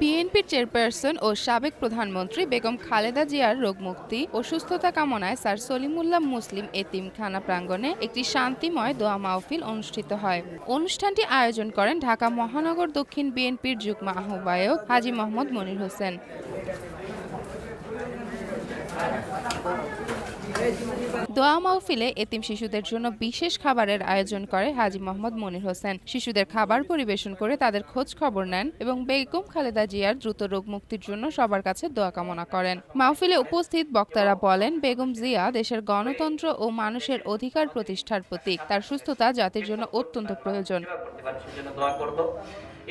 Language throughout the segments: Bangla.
বিএনপির চেয়ারপারসন ও সাবেক প্রধানমন্ত্রী বেগম খালেদা জিয়ার রোগমুক্তি ও সুস্থতা কামনায় স্যার সলিমুল্লাহ মুসলিম এতিমখানা প্রাঙ্গণে একটি শান্তিময় দোয়া মাহফিল অনুষ্ঠিত হয়। অনুষ্ঠানটি আয়োজন করেন ঢাকা মহানগর দক্ষিণ বিএনপির যুগ্ম আহ্বায়ক হাজী মোহাম্মদ মনির হোসেন। দোয়া মাহফিলে এতিম শিশুদের জন্য বিশেষ খাবারের আয়োজন করে হাজী মোহাম্মদ মনির হোসেন। শিশুদের খাবার পরিবেশন করে তাদের খোঁজ খবর নেন এবং বেগম খালেদা জিয়ার দ্রুত রোগ মুক্তির জন্য সবার কাছে দোয়া কামনা করেন। মাহফিলে উপস্থিত বক্তারা বলেন, বেগম জিয়া দেশের গণতন্ত্র ও মানুষের অধিকার প্রতিষ্ঠার প্রতীক। তার সুস্থতা জাতির জন্য অত্যন্ত প্রয়োজন।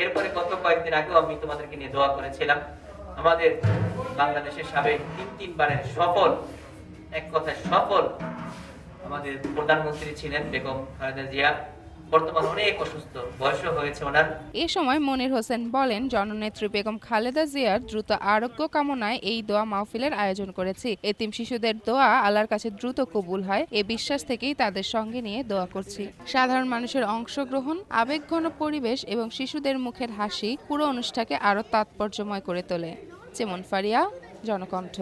এরপরে গত কয়েকদিন আগেও আমি তোমাদেরকে নিয়ে দোয়া করেছিলাম। আমাদের বাংলাদেশের সাবেক তিনবারের সফল, এক কথায় সফল আমাদের প্রধানমন্ত্রী ছিলেন বেগম খালেদা জিয়া। বর্তমানে অনেক অসুস্থ, বয়সও হয়েছে ওনার। এ সময় মনির হোসেন বলেন, জননেত্রী বেগম খালেদা জিয়ার দ্রুত আরোগ্য কামনায় এই দোয়া মাহফিলের আয়োজন করেছি। এতিম শিশুদের দোয়া আল্লাহর কাছে দ্রুত কবুল হয়, এ বিশ্বাস থেকেই তাদের সঙ্গে নিয়ে দোয়া করছি। সাধারণ মানুষের অংশগ্রহণ, আবেগঘন পরিবেশ এবং শিশুদের মুখের হাসি পুরো অনুষ্ঠানকে আরো তাৎপর্যময় করে তোলে। যেমন ফারিয়া, জনকণ্ঠ।